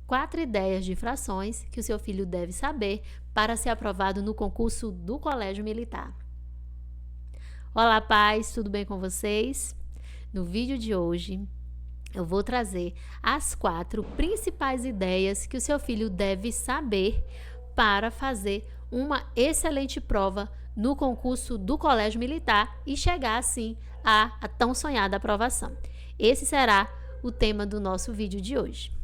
4 ideias de frações que o seu filho deve saber para ser aprovado no concurso do Colégio Militar. Olá, pais, tudo bem com vocês? No vídeo de hoje, eu vou trazer as 4 principais ideias que o seu filho deve saber para fazer uma excelente prova no concurso do Colégio Militar e chegar, assim, à tão sonhada aprovação. Esse será o tema do nosso vídeo de hoje.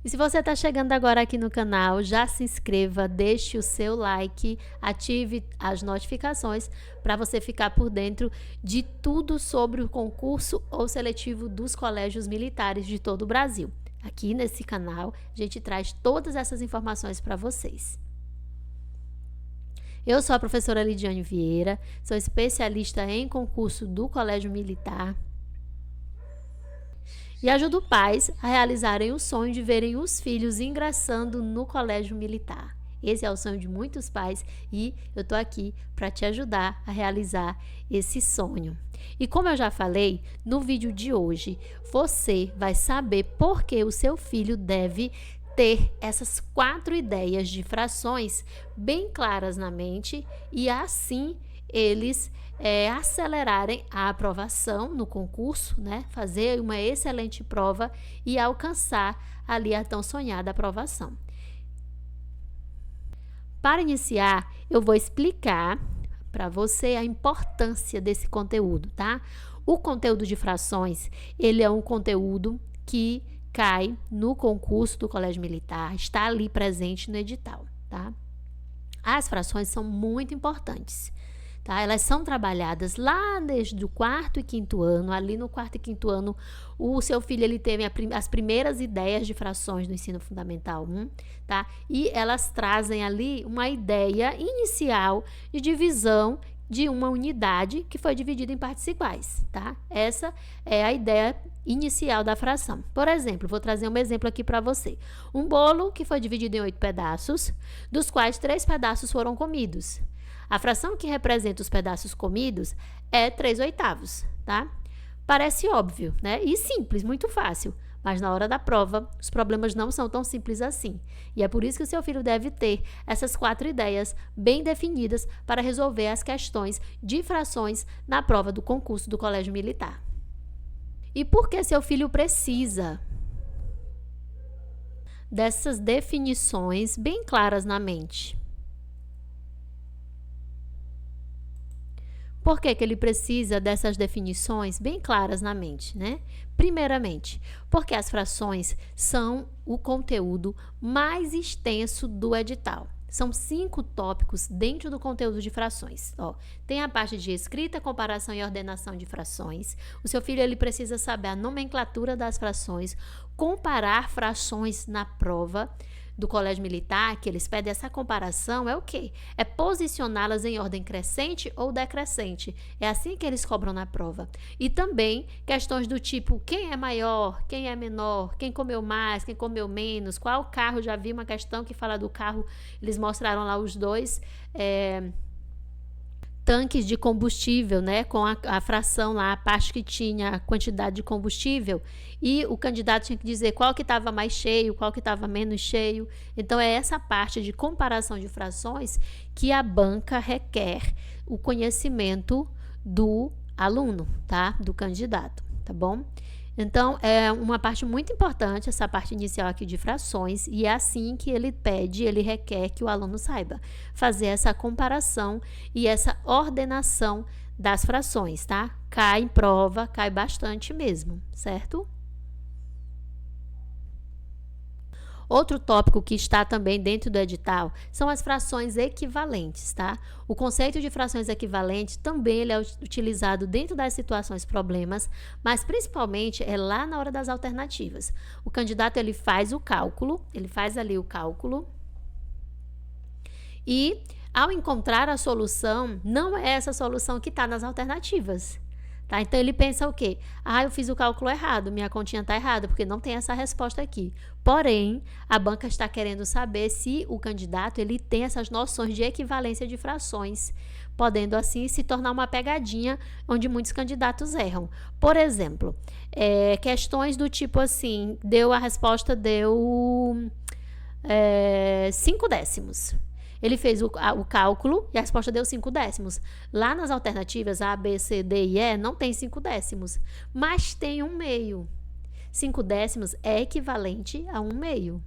E se você está chegando agora aqui no canal, já se inscreva, deixe o seu like, ative as notificações para você ficar por dentro de tudo sobre o concurso ou seletivo dos colégios militares de todo o Brasil. Aqui nesse canal, a gente traz todas essas informações para vocês. Eu sou a professora Lidiane Vieira, sou especialista em concurso do Colégio Militar e ajudo pais a realizarem o sonho de verem os filhos ingressando no Colégio Militar. Esse é o sonho de muitos pais e eu estou aqui para te ajudar a realizar esse sonho. E como eu já falei, no vídeo de hoje, você vai saber por que o seu filho deve ter essas 4 ideias de frações bem claras na mente e assim eles acelerarem a aprovação no concurso, né? Fazer uma excelente prova e alcançar ali a tão sonhada aprovação. Para iniciar, eu vou explicar para você a importância desse conteúdo, tá? O conteúdo de frações, ele é um conteúdo que cai no concurso do Colégio Militar, está ali presente no edital, tá? As frações são muito importantes. Tá? Elas são trabalhadas lá desde o 4º e 5º ano. Ali no 4º e 5º ano, o seu filho ele teve as primeiras ideias de frações do ensino fundamental 1, tá? E elas trazem ali uma ideia inicial de divisão de uma unidade que foi dividida em partes iguais, tá? Essa é a ideia inicial da fração. Por exemplo, vou trazer um exemplo aqui para você. Um bolo que foi dividido em 8 pedaços, dos quais 3 pedaços foram comidos. A fração que representa os pedaços comidos é 3/8, tá? Parece óbvio, né? E simples, muito fácil. Mas na hora da prova, os problemas não são tão simples assim. E é por isso que o seu filho deve ter essas 4 ideias bem definidas para resolver as questões de frações na prova do concurso do Colégio Militar. E por que seu filho precisa dessas definições bem claras na mente? Por que ele precisa dessas definições bem claras na mente, né? Primeiramente, porque as frações são o conteúdo mais extenso do edital. São 5 tópicos dentro do conteúdo de frações. Ó, tem a parte de escrita, comparação e ordenação de frações. O seu filho ele precisa saber a nomenclatura das frações, comparar frações na prova do Colégio Militar, que eles pedem essa comparação, é o quê? É posicioná-las em ordem crescente ou decrescente. É assim que eles cobram na prova. E também questões do tipo, quem é maior, quem é menor, quem comeu mais, quem comeu menos, qual carro, já vi uma questão que fala do carro, eles mostraram lá os dois tanques de combustível, né, com a fração lá, a parte que tinha a quantidade de combustível, e o candidato tinha que dizer qual que estava mais cheio, qual que estava menos cheio. Então, é essa parte de comparação de frações que a banca requer o conhecimento do aluno, tá? Do candidato, tá bom? Então, é uma parte muito importante, essa parte inicial aqui de frações, e é assim que ele pede, ele requer que o aluno saiba fazer essa comparação e essa ordenação das frações, tá? Cai em prova, cai bastante mesmo, certo? Outro tópico que está também dentro do edital são as frações equivalentes, tá? O conceito de frações equivalentes também ele é utilizado dentro das situações problemas, mas principalmente é lá na hora das alternativas. O candidato ele faz o cálculo, ele faz ali o cálculo e ao encontrar a solução, não é essa solução que está nas alternativas. tá? Então, ele pensa o quê? Ah, eu fiz o cálculo errado, minha continha está errada, porque não tem essa resposta aqui. Porém, a banca está querendo saber se o candidato ele tem essas noções de equivalência de frações, podendo assim se tornar uma pegadinha onde muitos candidatos erram. Por exemplo, questões do tipo assim, a resposta deu 5 décimos. Ele fez o cálculo e a resposta deu 5 décimos. Lá nas alternativas A, B, C, D e E não tem 5 décimos, mas tem 1/2. 5 décimos é equivalente a 1/2.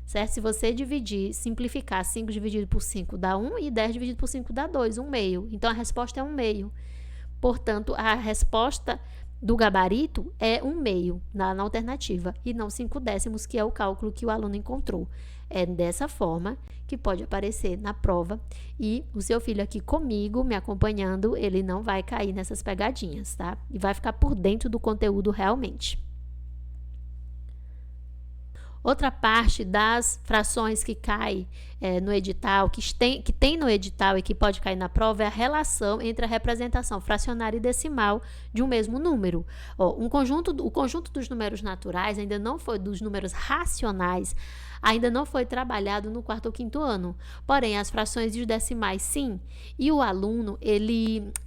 Certo? Se você simplificar 5 dividido por 5 dá 1 e 10 dividido por 5 dá 2, 1/2. Então, a resposta é 1/2. Portanto, a resposta do gabarito é 1/2 na alternativa e não 5 décimos, que é o cálculo que o aluno encontrou. É dessa forma que pode aparecer na prova e o seu filho aqui comigo, me acompanhando, ele não vai cair nessas pegadinhas, tá? E vai ficar por dentro do conteúdo realmente. Outra parte das frações que cai no edital, que tem no edital e que pode cair na prova, é a relação entre a representação fracionária e decimal de um mesmo número. O conjunto dos números naturais ainda não foi, dos números racionais, ainda não foi trabalhado no 4º ou 5º ano. Porém, as frações e os decimais, sim. E o aluno,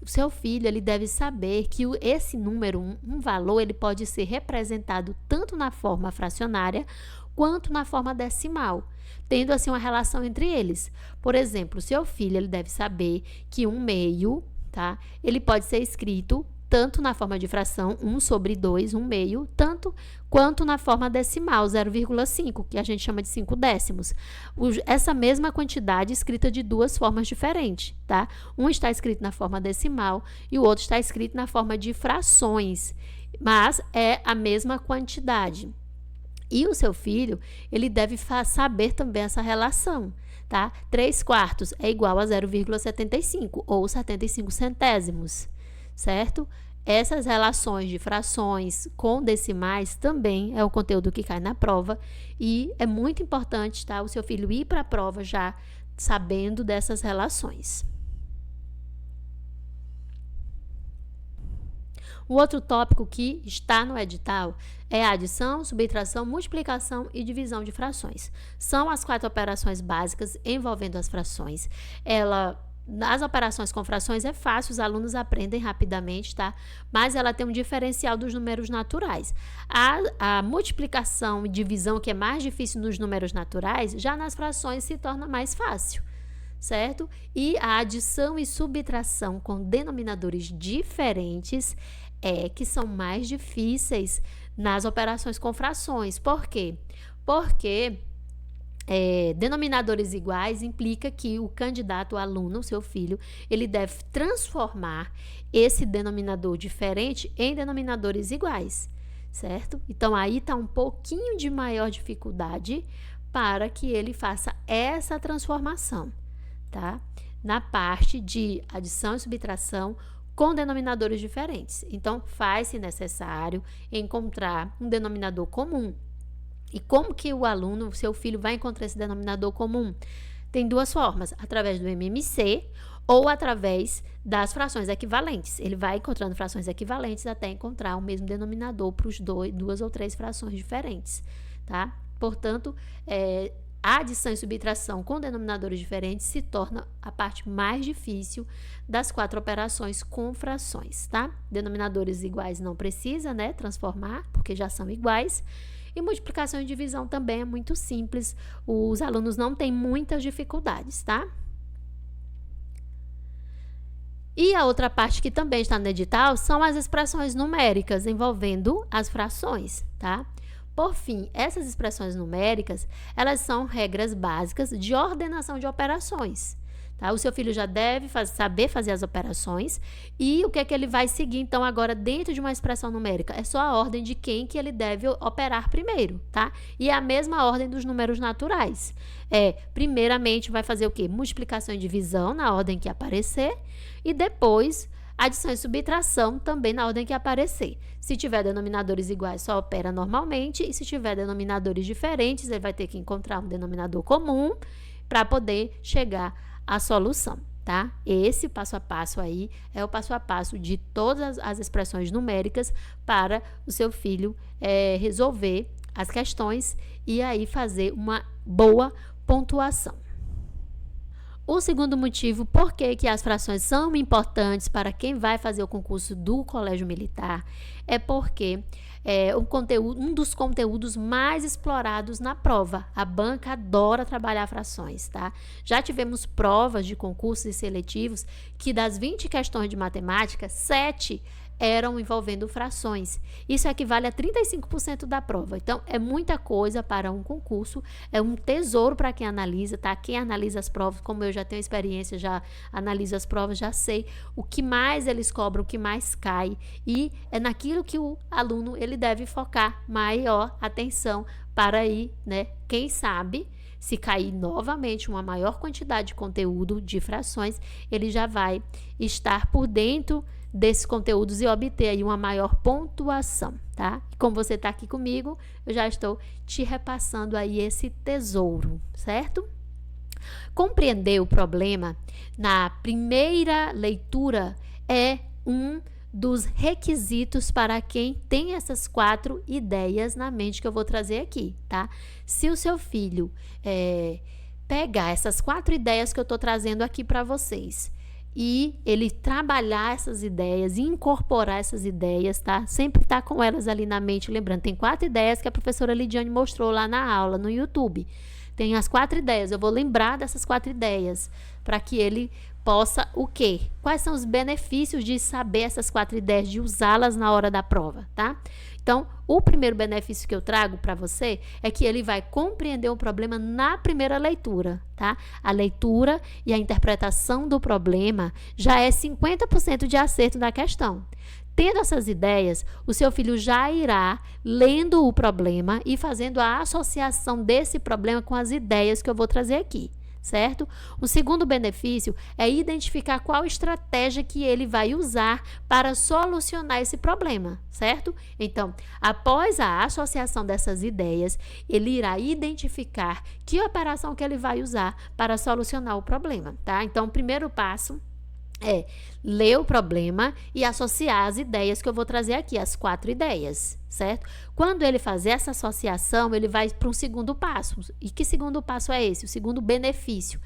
o seu filho, ele deve saber que esse número, um valor, ele pode ser representado tanto na forma fracionária quanto na forma decimal, tendo assim uma relação entre eles. Por exemplo, seu filho, ele deve saber que 1/2, tá? Ele pode ser escrito tanto na forma de fração 1/2, 1/2, tanto quanto na forma decimal 0,5, que a gente chama de 5 décimos. Essa mesma quantidade escrita de duas formas diferentes, tá? Um está escrito na forma decimal e o outro está escrito na forma de frações, mas é a mesma quantidade. E o seu filho, ele deve saber também essa relação, tá? 3/4 é igual a 0,75 ou 75 centésimos, certo? Essas relações de frações com decimais também é o conteúdo que cai na prova e é muito importante, tá? O seu filho ir para a prova já sabendo dessas relações. O outro tópico que está no edital é a adição, subtração, multiplicação e divisão de frações. São as 4 operações básicas envolvendo as frações. Nas operações com frações é fácil, os alunos aprendem rapidamente, tá? Mas ela tem um diferencial dos números naturais. A multiplicação e divisão, que é mais difícil nos números naturais, já nas frações se torna mais fácil, certo? E a adição e subtração com denominadores diferentes que são mais difíceis nas operações com frações. Por quê? Porque denominadores iguais implica que o candidato, o aluno, o seu filho, ele deve transformar esse denominador diferente em denominadores iguais, certo? Então, aí está um pouquinho de maior dificuldade para que ele faça essa transformação, tá? Na parte de adição e subtração com denominadores diferentes. Então, faz-se necessário encontrar um denominador comum. E como que o aluno, o seu filho, vai encontrar esse denominador comum? Tem duas formas, através do MMC ou através das frações equivalentes. Ele vai encontrando frações equivalentes até encontrar o mesmo denominador para os 2 ou 3 frações diferentes, tá? Portanto, a adição e subtração com denominadores diferentes se torna a parte mais difícil das 4 operações com frações, tá? Denominadores iguais não precisa, né, transformar, porque já são iguais. E multiplicação e divisão também é muito simples, os alunos não têm muitas dificuldades, tá? E a outra parte que também está no edital são as expressões numéricas envolvendo as frações, tá? Por fim, essas expressões numéricas, elas são regras básicas de ordenação de operações, tá? O seu filho já deve saber fazer as operações e o que é que ele vai seguir, então, agora dentro de uma expressão numérica? É só a ordem de quem que ele deve operar primeiro, tá? E é a mesma ordem dos números naturais. Primeiramente, vai fazer o quê? Multiplicação e divisão na ordem que aparecer e depois adição e subtração também na ordem que aparecer. Se tiver denominadores iguais, só opera normalmente, e se tiver denominadores diferentes, ele vai ter que encontrar um denominador comum para poder chegar à solução, tá? Esse passo a passo aí é o passo a passo de todas as expressões numéricas para o seu filho resolver as questões e aí fazer uma boa pontuação. O segundo motivo por que as frações são importantes para quem vai fazer o concurso do Colégio Militar é porque um dos conteúdos mais explorados na prova. A banca adora trabalhar frações, tá? Já tivemos provas de concursos e seletivos que das 20 questões de matemática, 7 eram envolvendo frações. Isso equivale a 35% da prova. Então, é muita coisa para um concurso, é um tesouro para quem analisa, tá? Quem analisa as provas, como eu já tenho experiência, já analiso as provas, já sei o que mais eles cobram, o que mais cai, e é naquilo que o aluno ele deve focar maior atenção para aí, né? Quem sabe, se cair novamente uma maior quantidade de conteúdo de frações, ele já vai estar por dentro desses conteúdos e obter aí uma maior pontuação, tá? Como você está aqui comigo, eu já estou te repassando aí esse tesouro, certo? Compreender o problema na primeira leitura é um dos requisitos para quem tem essas 4 ideias na mente que eu vou trazer aqui, tá? Se o seu filho pegar essas 4 ideias que eu estou trazendo aqui para vocês e ele trabalhar essas ideias, incorporar essas ideias, tá? Sempre tá com elas ali na mente, lembrando, tem 4 ideias que a professora Lidiane mostrou lá na aula, no YouTube. Tem as 4 ideias, eu vou lembrar dessas 4 ideias, para que ele possa o quê? Quais são os benefícios de saber essas 4 ideias, de usá-las na hora da prova, tá? Então, o primeiro benefício que eu trago para você é que ele vai compreender o problema na primeira leitura, tá? A leitura e a interpretação do problema já é 50% de acerto da questão. Tendo essas ideias, o seu filho já irá lendo o problema e fazendo a associação desse problema com as ideias que eu vou trazer aqui, certo? O segundo benefício é identificar qual estratégia que ele vai usar para solucionar esse problema, certo? Então, após a associação dessas ideias, ele irá identificar que operação que ele vai usar para solucionar o problema, tá? Então, o primeiro passo é ler o problema e associar as ideias que eu vou trazer aqui, as 4 ideias, certo? Quando ele fazer essa associação, ele vai para um segundo passo. E que segundo passo é esse? O segundo benefício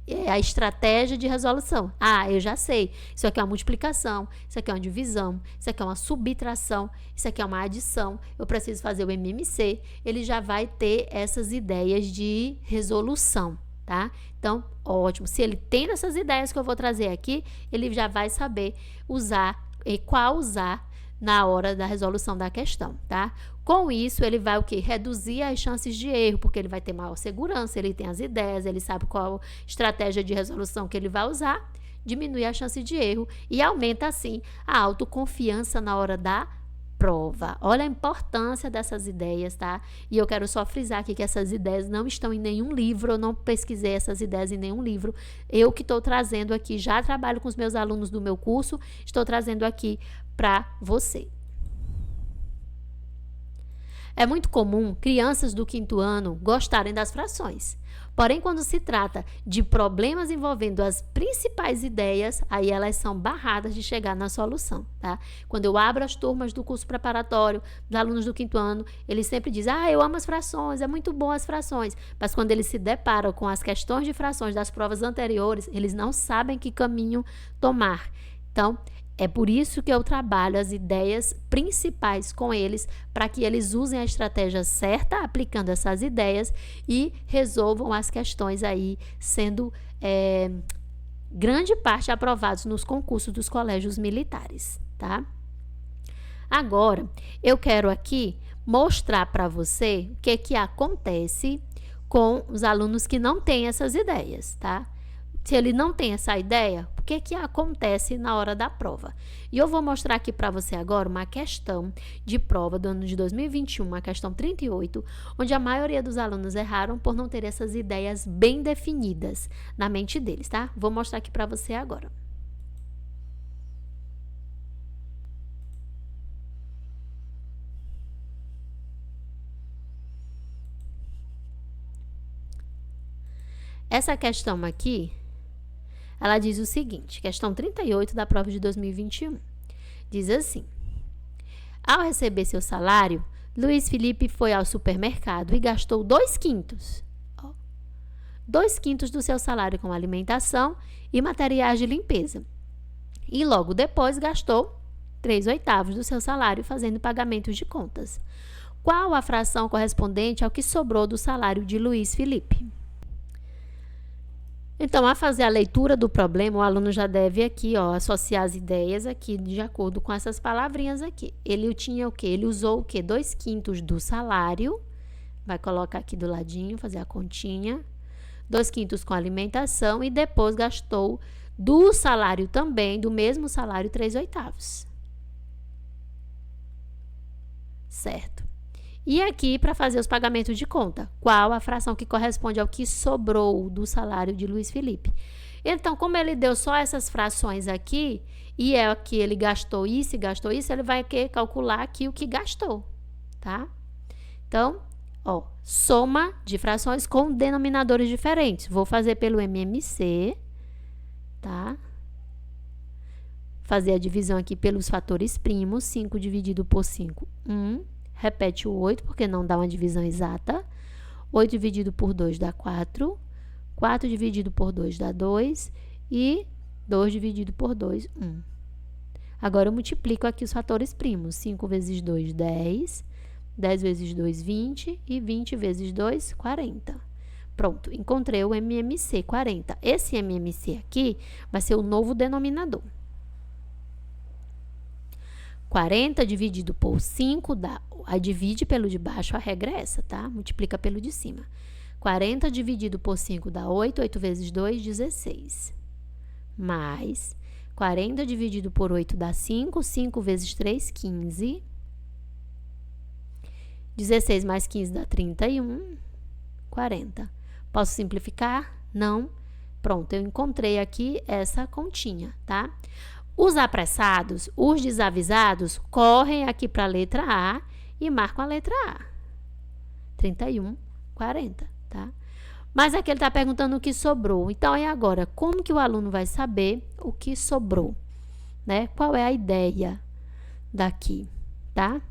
é a estratégia de resolução. Ah, eu já sei. Isso aqui é uma multiplicação, isso aqui é uma divisão, isso aqui é uma subtração, isso aqui é uma adição. Eu preciso fazer o MMC. Ele já vai ter essas ideias de resolução, tá? Então, ótimo. Se ele tem essas ideias que eu vou trazer aqui, ele já vai saber usar e qual usar na hora da resolução da questão, tá? Com isso, ele vai o quê? Reduzir as chances de erro, porque ele vai ter maior segurança, ele tem as ideias, ele sabe qual estratégia de resolução que ele vai usar, diminui a chance de erro e aumenta, assim, a autoconfiança na hora da prova. Olha a importância dessas ideias, tá? E eu quero só frisar aqui que essas ideias não estão em nenhum livro, eu não pesquisei essas ideias em nenhum livro. Eu que estou trazendo aqui, já trabalho com os meus alunos do meu curso, estou trazendo aqui para você. É muito comum crianças do 5º ano gostarem das frações. Porém, quando se trata de problemas envolvendo as principais ideias, aí elas são barradas de chegar na solução, tá? Quando eu abro as turmas do curso preparatório dos alunos do 5º ano, eles sempre dizem, eu amo as frações, é muito bom as frações. Mas quando eles se deparam com as questões de frações das provas anteriores, eles não sabem que caminho tomar. Então, é por isso que eu trabalho as ideias principais com eles, para que eles usem a estratégia certa, aplicando essas ideias e resolvam as questões aí, sendo grande parte aprovados nos concursos dos colégios militares, tá? Agora, eu quero aqui mostrar para você o que acontece com os alunos que não têm essas ideias, tá? Se ele não tem essa ideia, o que acontece na hora da prova? E eu vou mostrar aqui para você agora uma questão de prova do ano de 2021, a questão 38, onde a maioria dos alunos erraram por não ter essas ideias bem definidas na mente deles, tá? Vou mostrar aqui para você agora. Essa questão aqui, Ela diz o seguinte, questão 38 da prova de 2021. Diz assim: ao receber seu salário, Luiz Felipe foi ao supermercado e gastou 2/5. 2/5 do seu salário com alimentação e materiais de limpeza. E logo depois gastou 3/8 do seu salário fazendo pagamentos de contas. Qual a fração correspondente ao que sobrou do salário de Luiz Felipe? Então, a fazer a leitura do problema, o aluno já deve aqui, associar as ideias aqui de acordo com essas palavrinhas aqui. Ele tinha o quê? Ele usou o quê? 2/5 do salário. Vai colocar aqui do ladinho, fazer a continha. 2/5 com alimentação e depois gastou do salário também, do mesmo salário, 3/8. Certo. E aqui, para fazer os pagamentos de conta, qual a fração que corresponde ao que sobrou do salário de Luiz Felipe? Então, como ele deu só essas frações aqui, e é que ele gastou isso e gastou isso, ele vai calcular aqui o que gastou, tá? Então, soma de frações com denominadores diferentes. Vou fazer pelo MMC, tá? Fazer a divisão aqui pelos fatores primos. 5 dividido por 5, 1. Repete o 8, porque não dá uma divisão exata. 8 dividido por 2 dá 4. 4 dividido por 2 dá 2. E 2 dividido por 2, 1. Agora, eu multiplico aqui os fatores primos. 5 vezes 2, 10. 10 vezes 2, 20. E 20 vezes 2, 40. Pronto, encontrei o MMC, 40. Esse MMC aqui vai ser o novo denominador. 40 dividido por 5 dá... Aí divide pelo de baixo, a regra é essa, tá? Multiplica pelo de cima. 40 dividido por 5 dá 8. 8 vezes 2, 16. Mais 40 dividido por 8 dá 5. 5 vezes 3, 15. 16 mais 15 dá 31. 40. Posso simplificar? Não. Pronto, eu encontrei aqui essa continha, tá? Os apressados, os desavisados, correm aqui para a letra A e marcam a letra A. 31, 40, tá? Mas aqui ele está perguntando o que sobrou. Então, e agora? Como que o aluno vai saber o que sobrou? Né? Qual é a ideia daqui, tá?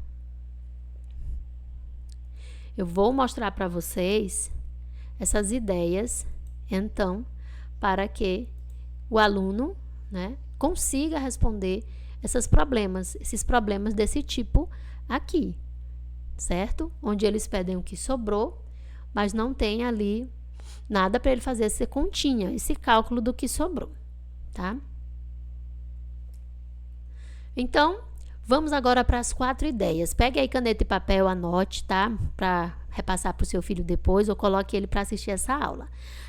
Eu vou mostrar para vocês essas ideias, então, para que o aluno, né, consiga responder esses problemas desse tipo aqui, certo? Onde eles pedem o que sobrou, mas não tem ali nada para ele fazer essa continha, esse cálculo do que sobrou, tá? Então, vamos agora para as 4 ideias. Pegue aí caneta e papel, anote, tá? Para repassar para o seu filho depois, ou coloque ele para assistir essa aula.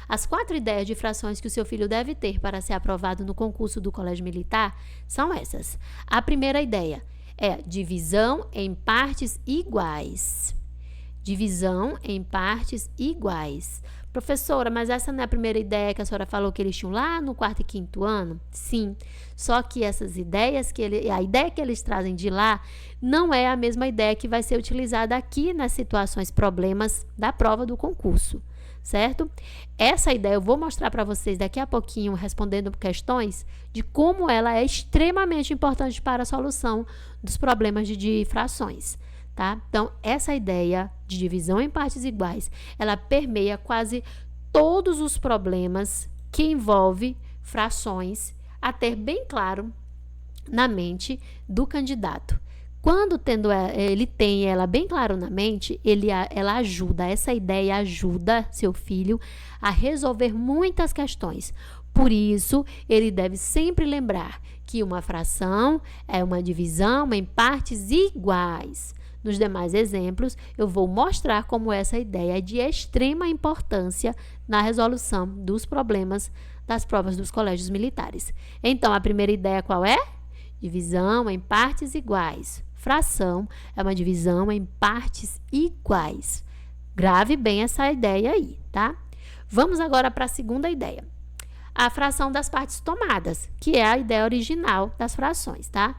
As 4 ideias de frações que o seu filho deve ter para ser aprovado no concurso do Colégio Militar são essas. A primeira ideia é divisão em partes iguais. Divisão em partes iguais. Professora, mas essa não é a primeira ideia que a senhora falou que eles tinham lá no 4º e 5º ano? Sim, só que essas ideias, a ideia que eles trazem de lá, não é a mesma ideia que vai ser utilizada aqui nas situações, problemas da prova do concurso, certo? Essa ideia eu vou mostrar para vocês daqui a pouquinho, respondendo questões, de como ela é extremamente importante para a solução dos problemas de frações. Tá? Então, essa ideia de divisão em partes iguais, ela permeia quase todos os problemas que envolvem frações, a ter bem claro na mente do candidato. Quando ele tem ela bem claro na mente, ela ajuda, essa ideia ajuda seu filho a resolver muitas questões. Por isso, ele deve sempre lembrar que uma fração é uma divisão em partes iguais. Nos demais exemplos, eu vou mostrar como essa ideia é de extrema importância na resolução dos problemas das provas dos colégios militares. Então, a primeira ideia qual é? Divisão em partes iguais. Fração é uma divisão em partes iguais. Grave bem essa ideia aí, tá? Vamos agora para a segunda ideia. A fração das partes tomadas, que é a ideia original das frações, tá?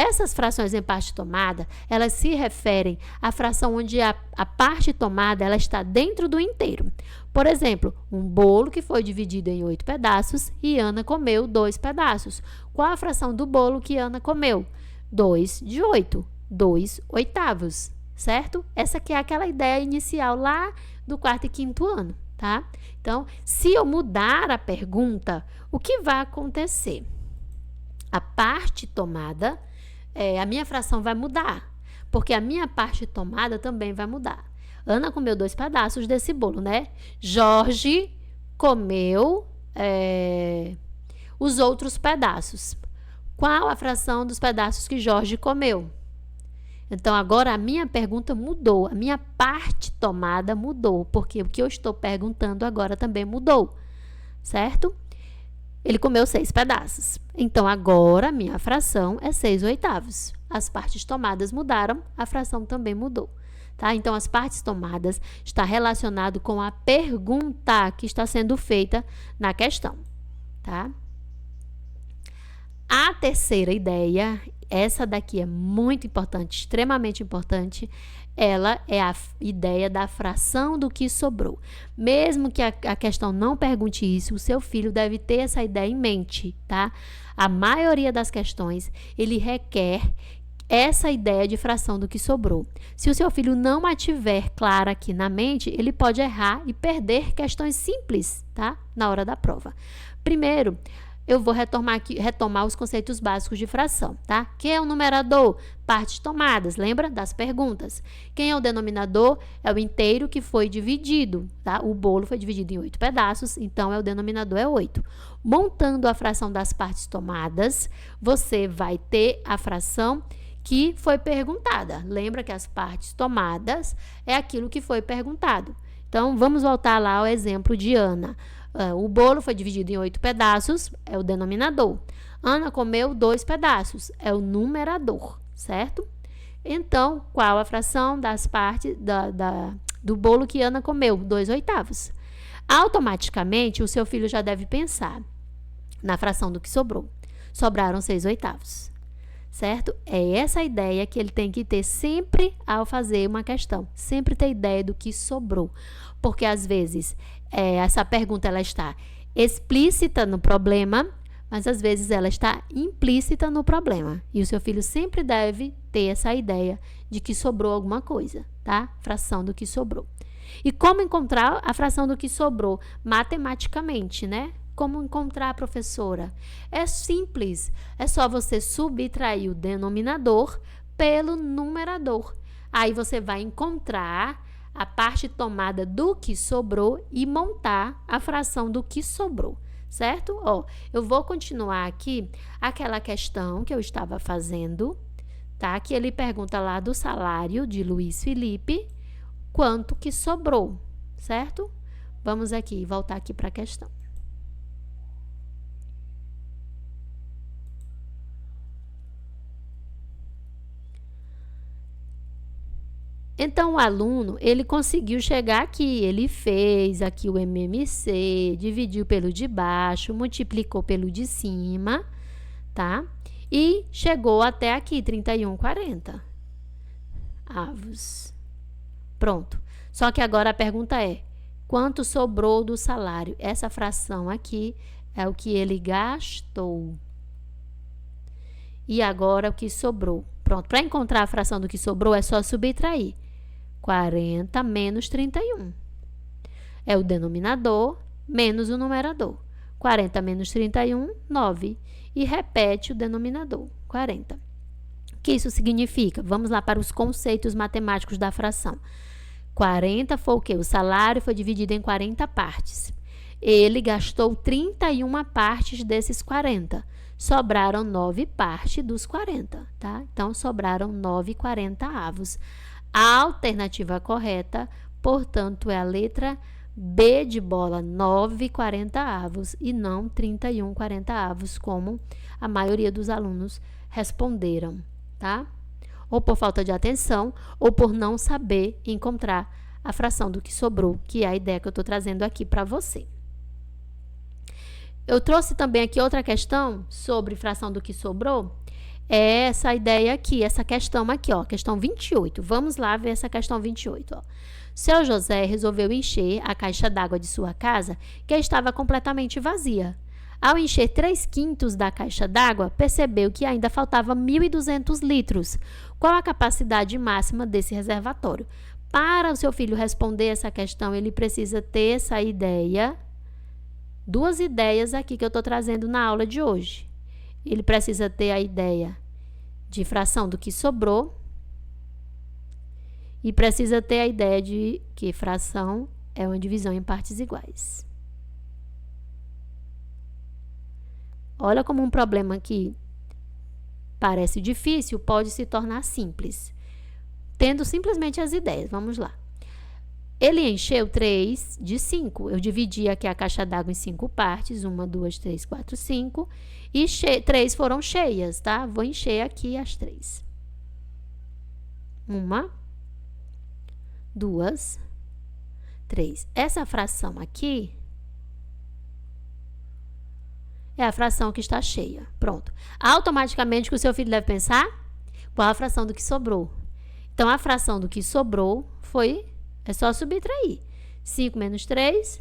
Essas frações em parte tomada, elas se referem à fração onde a parte tomada ela está dentro do inteiro. Por exemplo, um bolo que foi dividido em 8 pedaços e Ana comeu 2 pedaços. Qual a fração do bolo que Ana comeu? 2 de 8, 2 oitavos, certo? Essa aqui é aquela ideia inicial lá do 4º e 5º ano, tá? Então, se eu mudar a pergunta, o que vai acontecer? A parte tomada, a minha fração vai mudar, porque a minha parte tomada também vai mudar. Ana comeu 2 pedaços desse bolo, né? Jorge comeu os outros pedaços. Qual a fração dos pedaços que Jorge comeu? Então, agora a minha pergunta mudou, a minha parte tomada mudou, porque o que eu estou perguntando agora também mudou, certo? Ele comeu 6 pedaços. Então, agora a minha fração é 6 oitavos. As partes tomadas mudaram, a fração também mudou. Tá? Então, as partes tomadas está relacionado com a pergunta que está sendo feita na questão. Tá? A terceira ideia, essa daqui é muito importante, extremamente importante, ela é a ideia da fração do que sobrou. Mesmo que a questão não pergunte isso, o seu filho deve ter essa ideia em mente, tá? A maioria das questões, ele requer essa ideia de fração do que sobrou. Se o seu filho não a tiver clara aqui na mente, ele pode errar e perder questões simples, tá? Na hora da prova. Primeiro, eu vou retomar os conceitos básicos de fração, tá? Quem é o numerador? Partes tomadas, lembra das perguntas. Quem é o denominador? É o inteiro que foi dividido, tá? O bolo foi dividido em 8 pedaços, então o denominador é 8. Montando a fração das partes tomadas, você vai ter a fração que foi perguntada. Lembra que as partes tomadas é aquilo que foi perguntado. Então, vamos voltar lá ao exemplo de Ana. O bolo foi dividido em 8 pedaços, é o denominador. Ana comeu 2 pedaços, é o numerador, certo? Então, qual a fração das partes do bolo que Ana comeu? 2 oitavos. Automaticamente, o seu filho já deve pensar na fração do que sobrou. Sobraram 6 oitavos, certo? É essa ideia que ele tem que ter sempre ao fazer uma questão. Sempre ter ideia do que sobrou. Porque, às vezes, essa pergunta ela está explícita no problema, mas, às vezes, ela está implícita no problema. E o seu filho sempre deve ter essa ideia de que sobrou alguma coisa, tá? Fração do que sobrou. E como encontrar a fração do que sobrou? Matematicamente, né? Como encontrar, professora? É simples, é só você subtrair o denominador pelo numerador. Aí você vai encontrar a parte tomada do que sobrou e montar a fração do que sobrou, certo? Ó, eu vou continuar aqui aquela questão que eu estava fazendo, tá? Que ele pergunta lá do salário de Luiz Felipe, quanto que sobrou, certo? Vamos aqui, voltar aqui para a questão. Então, o aluno, ele conseguiu chegar aqui, ele fez aqui o MMC, dividiu pelo de baixo, multiplicou pelo de cima, tá? E chegou até aqui, 31,40 avos. Pronto. Só que agora a pergunta é, quanto sobrou do salário? Essa fração aqui é o que ele gastou. E agora o que sobrou? Pronto, para encontrar a fração do que sobrou, é só subtrair. 40 menos 31. É o denominador menos o numerador. 40 menos 31, 9. E repete o denominador, 40. O que isso significa? Vamos lá para os conceitos matemáticos da fração. 40 foi o quê? O salário foi dividido em 40 partes. Ele gastou 31 partes desses 40. Sobraram 9 partes dos 40, tá? Então, sobraram 9,40 avos. A alternativa correta, portanto, é a letra B de bola, 9,40 avos e não 31,40 avos, como a maioria dos alunos responderam, tá? Ou por falta de atenção, ou por não saber encontrar a fração do que sobrou, que é a ideia que eu estou trazendo aqui para você. Eu trouxe também aqui outra questão sobre fração do que sobrou. é essa ideia aqui, essa questão aqui, ó, questão 28. Vamos lá ver essa questão 28, ó. Seu José resolveu encher a caixa d'água de sua casa, que estava completamente vazia. Ao encher 3/5 da caixa d'água, percebeu que ainda faltava 1.200 litros. Qual a capacidade máxima desse reservatório? Para o seu filho responder essa questão, ele precisa ter essa ideia, duas ideias aqui que eu estou trazendo na aula de hoje. Ele precisa ter a ideia de fração do que sobrou e precisa ter a ideia de que fração é uma divisão em partes iguais. Olha como um problema que parece difícil pode se tornar simples, tendo simplesmente as ideias. Vamos lá. Ele encheu 3 de 5. Eu dividi aqui a caixa d'água em 5 partes. 1, 2, 3, 4, 5. E 3 foram cheias, tá? Vou encher aqui as 3. 1, 2, 3. Essa fração aqui é a fração que está cheia. Pronto. Automaticamente, o que o seu filho deve pensar? Qual a fração do que sobrou? Então, a fração do que sobrou foi... É só subtrair. 5 menos 3,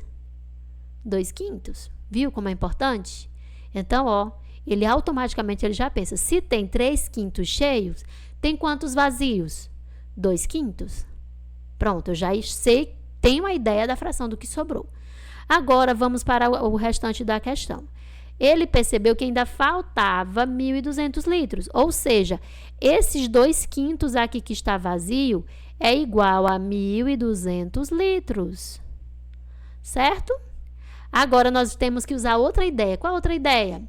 2/5. Viu como é importante? Então, ó, ele automaticamente ele já pensa, se tem 3/5 cheios, tem quantos vazios? 2/5. Pronto, eu já sei, tenho a ideia da fração do que sobrou. Agora, vamos para o restante da questão. Ele percebeu que ainda faltava 1.200 litros, ou seja, esses 2/5 aqui que está vazio é igual a 1.200 litros, certo? Agora, nós temos que usar outra ideia. Qual outra ideia?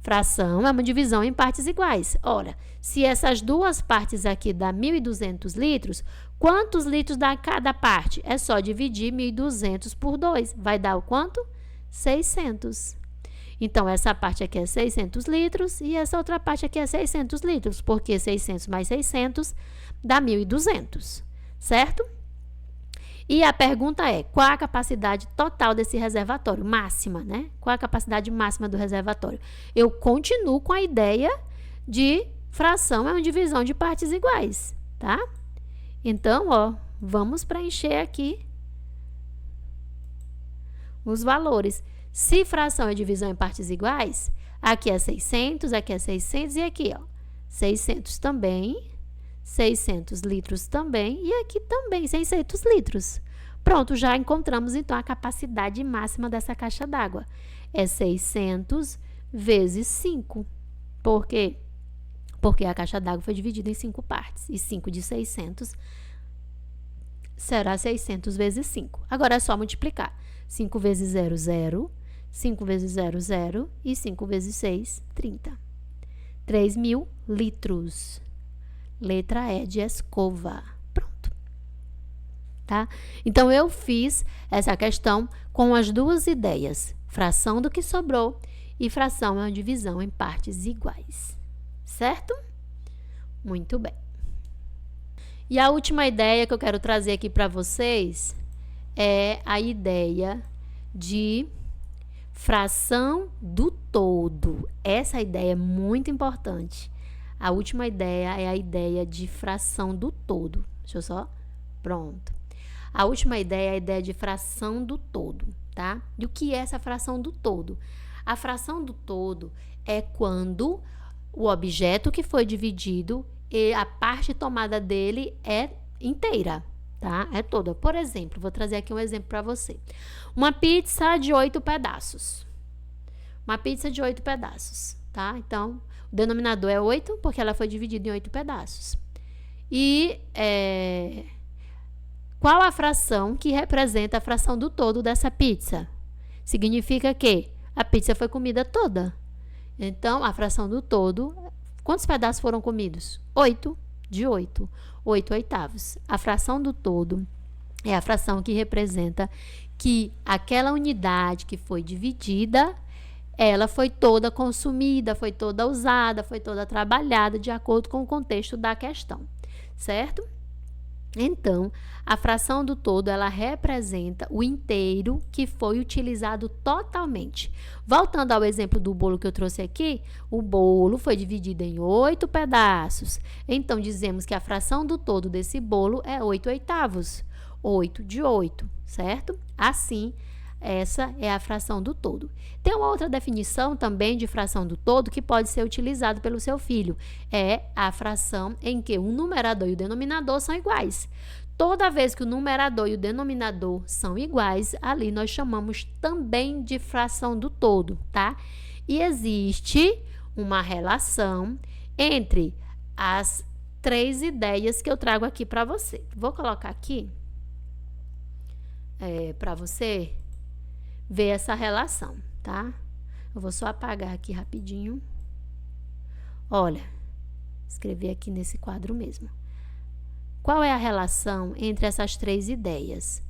Fração é uma divisão em partes iguais. Ora, se essas duas partes aqui dá 1.200 litros, quantos litros dá cada parte? É só dividir 1.200 por 2. Vai dar o quanto? 600. Então, essa parte aqui é 600 litros e essa outra parte aqui é 600 litros, porque 600 mais 600 dá 1.200, certo? E a pergunta é, qual a capacidade total desse reservatório? Máxima, né? Qual a capacidade máxima do reservatório? Eu continuo com a ideia de fração é uma divisão de partes iguais, tá? Então, ó, vamos preencher aqui os valores. Se fração é divisão em partes iguais, aqui é 600, aqui é 600 e aqui, ó, 600 também, 600 litros também e aqui também 600 litros. Pronto, já encontramos então a capacidade máxima dessa caixa d'água. É 600 vezes 5. Por quê? Porque a caixa d'água foi dividida em 5 partes e 5 de 600 será 600 vezes 5. Agora é só multiplicar. 5 vezes 0, 0. 5 vezes 0, 0. E 5 vezes 6, 30. 3.000 litros. Letra E de escova. Pronto. Tá? Então, eu fiz essa questão com as duas ideias. Fração do que sobrou e fração é uma divisão em partes iguais. Certo? Muito bem. E a última ideia que eu quero trazer aqui para vocês é a ideia de fração do todo. Essa ideia é muito importante. A última ideia é a ideia de fração do todo. Deixa eu só... Pronto. A última ideia é a ideia de fração do todo, tá? E o que é essa fração do todo? A fração do todo é quando o objeto que foi dividido e a parte tomada dele é inteira, tá? É toda. Por exemplo, vou trazer aqui um exemplo para você. Uma pizza de 8 pedaços. Uma pizza de 8 pedaços, tá? Então, o denominador é 8, porque ela foi dividida em 8 pedaços. E qual a fração que representa a fração do todo dessa pizza? Significa que a pizza foi comida toda. Então, a fração do todo, quantos pedaços foram comidos? 8 de 8. 8 oitavos. A fração do todo é a fração que representa que aquela unidade que foi dividida, ela foi toda consumida, foi toda usada, foi toda trabalhada de acordo com o contexto da questão, certo? Então, a fração do todo, ela representa o inteiro que foi utilizado totalmente. Voltando ao exemplo do bolo que eu trouxe aqui, o bolo foi dividido em 8 pedaços. Então, dizemos que a fração do todo desse bolo é 8/8. 8 de 8, certo? Assim, essa é a fração do todo. Tem uma outra definição também de fração do todo que pode ser utilizado pelo seu filho. É a fração em que o numerador e o denominador são iguais. Toda vez que o numerador e o denominador são iguais, ali nós chamamos também de fração do todo, tá? E existe uma relação entre as 3 ideias que eu trago aqui para você. Vou colocar aqui para você ver essa relação, tá? Eu vou só apagar aqui rapidinho. Olha, escrever aqui nesse quadro mesmo. Qual é a relação entre essas 3 ideias?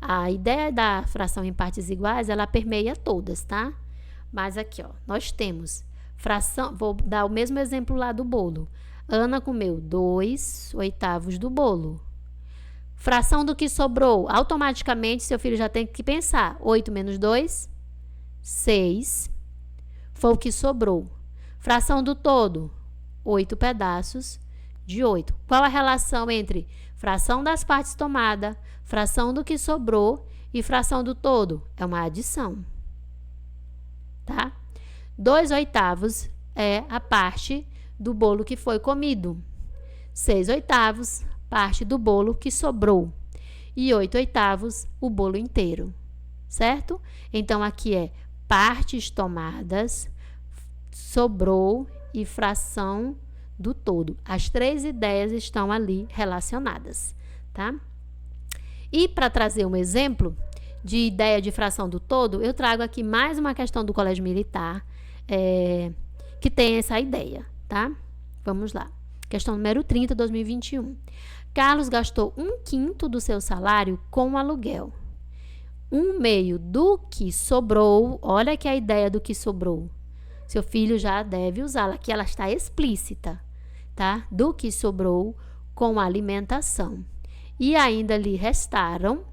A ideia da fração em partes iguais, ela permeia todas, tá? Mas aqui, ó, nós temos fração, vou dar o mesmo exemplo lá do bolo. Ana comeu 2/8 do bolo. Fração do que sobrou, automaticamente seu filho já tem que pensar. 8 menos 2, 6. Foi o que sobrou. Fração do todo, 8 pedaços de 8. Qual a relação entre fração das partes tomada, fração do que sobrou e fração do todo? É uma adição. Tá? 2/8 é a parte do bolo que foi comido. 6/8 parte do bolo que sobrou. E 8/8 o bolo inteiro, certo? Então, aqui é partes tomadas, sobrou e fração do todo. As 3 ideias estão ali relacionadas, tá? E para trazer um exemplo de ideia de fração do todo, eu trago aqui mais uma questão do Colégio Militar, que tem essa ideia, tá? Vamos lá. Questão número 30, 2021. Carlos gastou 1/5 do seu salário com o aluguel. 1/2 do que sobrou, olha aqui a ideia do que sobrou. Seu filho já deve usá-la, aqui ela está explícita, tá? Do que sobrou com a alimentação. E ainda lhe restaram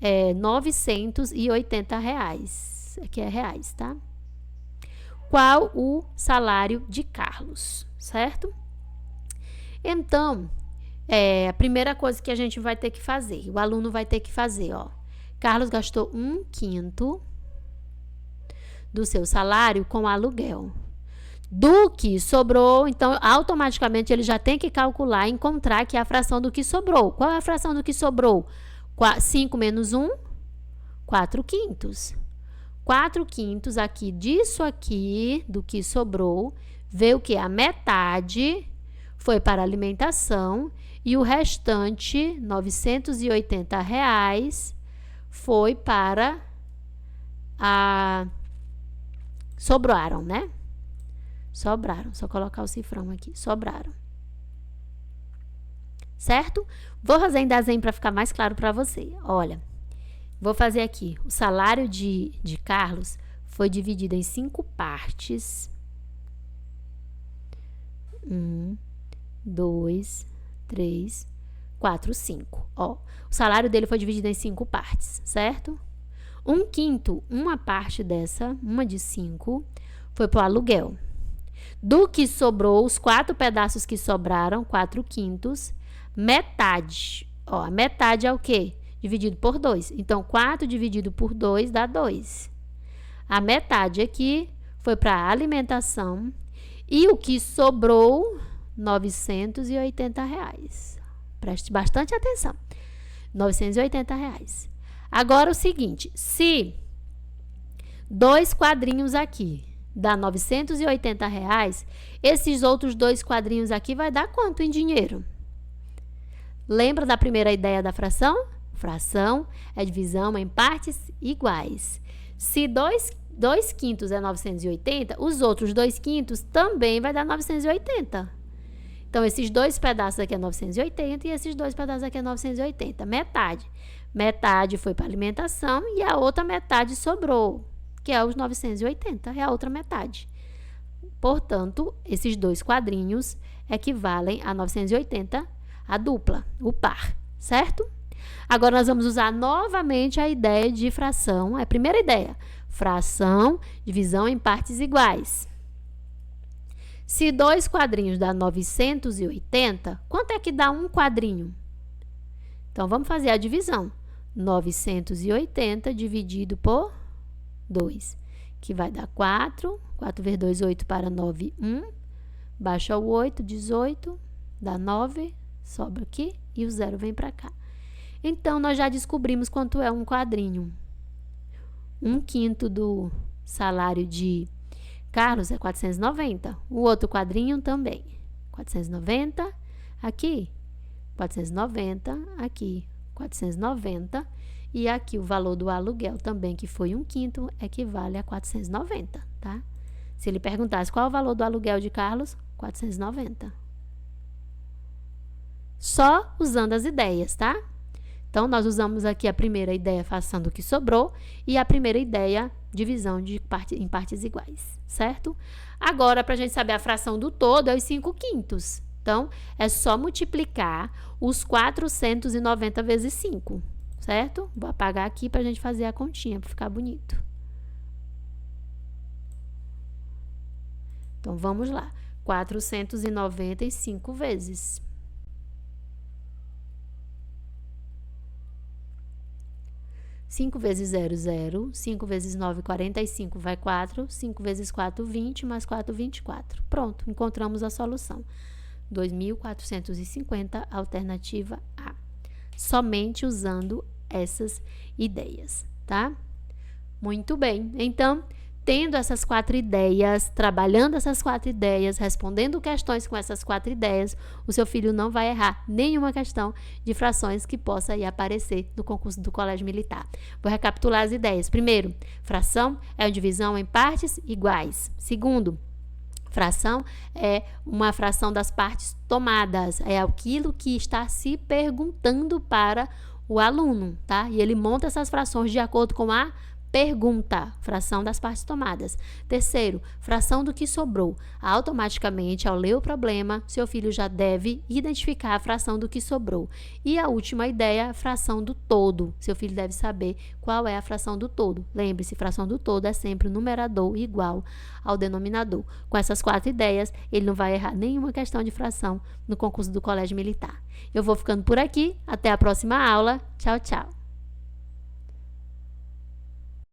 R$980. Aqui é reais, tá? Qual o salário de Carlos, certo? Então, a primeira coisa que a gente vai ter que fazer, o aluno vai ter que fazer, ó. Carlos gastou 1/5 do seu salário com aluguel. Do que sobrou, então, automaticamente ele já tem que calcular e encontrar que é a fração do que sobrou. Qual é a fração do que sobrou? 5 menos 1, 4/5. 4/5 aqui disso aqui, do que sobrou, vê o que? A metade foi para alimentação e o restante, R$980, foi para sobraram, né? Sobraram, só colocar o cifrão aqui, sobraram. Certo? Vou fazer em desenho para ficar mais claro para você. Olha, vou fazer aqui, o salário de Carlos foi dividido em 5 partes. 1, 2, 3, 4, 5. Ó, o salário dele foi dividido em 5 partes, certo? 1/5, uma parte dessa, uma de 5, foi para o aluguel. Do que sobrou, os 4 pedaços que sobraram, 4/5, metade. Ó, a metade é o quê? Dividido por 2. Então, 4 dividido por 2 dá 2. A metade aqui foi para a alimentação e o que sobrou, R$980. Preste bastante atenção. R$980. Agora o seguinte, se 2 quadrinhos aqui dá R$980, esses outros 2 quadrinhos aqui vai dar quanto em dinheiro? Lembra da primeira ideia da fração? Fração é divisão em partes iguais. Se 2/5 é 980, os outros 2/5 também vai dar 980. Então, esses 2 pedaços aqui é 980 e esses 2 pedaços aqui é 980. Metade. Metade foi para alimentação e a outra metade sobrou, que é os 980, é a outra metade. Portanto, esses 2 quadrinhos equivalem a 980, a dupla, o par, certo? Agora, nós vamos usar novamente a ideia de fração. É a primeira ideia. Fração, divisão em partes iguais. Se 2 quadrinhos dá 980, quanto é que dá um quadrinho? Então, vamos fazer a divisão. 980 dividido por 2, que vai dar 4. 4 vezes 2, 8 para 9, 1. Baixa o 8, 18, dá 9, sobra aqui e o 0 vem para cá. Então, nós já descobrimos quanto é um quadrinho. 1/5 do salário de Carlos é 490. O outro quadrinho também. 490 aqui, 490 aqui, 490. E aqui o valor do aluguel também, que foi 1/5, equivale a 490, tá? Se ele perguntasse qual é o valor do aluguel de Carlos, 490. Só usando as ideias, tá? Então, nós usamos aqui a primeira ideia, fração do que sobrou, e a primeira ideia, divisão em partes iguais, certo? Agora, para a gente saber a fração do todo, é os 5/5. Então, é só multiplicar os 490 vezes 5, certo? Vou apagar aqui para a gente fazer a continha, para ficar bonito. Então, vamos lá. 495 vezes. 5 vezes 0, 0. 5 vezes 9, 45, vai 4. 5 vezes 4, 20, mais 4, 24. Pronto, encontramos a solução. 2.450, alternativa A. Somente usando essas ideias, tá? Muito bem. Então, tendo essas 4 ideias, trabalhando essas 4 ideias, respondendo questões com essas 4 ideias, o seu filho não vai errar nenhuma questão de frações que possa aí aparecer no concurso do Colégio Militar. Vou recapitular as ideias. Primeiro, fração é uma divisão em partes iguais. Segundo, fração é uma fração das partes tomadas. É aquilo que está se perguntando para o aluno, tá? E ele monta essas frações de acordo com a pergunta, fração das partes tomadas. Terceiro, fração do que sobrou. Automaticamente, ao ler o problema, seu filho já deve identificar a fração do que sobrou. E a última ideia, a fração do todo. Seu filho deve saber qual é a fração do todo. Lembre-se, fração do todo é sempre o numerador igual ao denominador. Com essas 4 ideias, ele não vai errar nenhuma questão de fração no concurso do Colégio Militar. Eu vou ficando por aqui. Até a próxima aula. Tchau, tchau.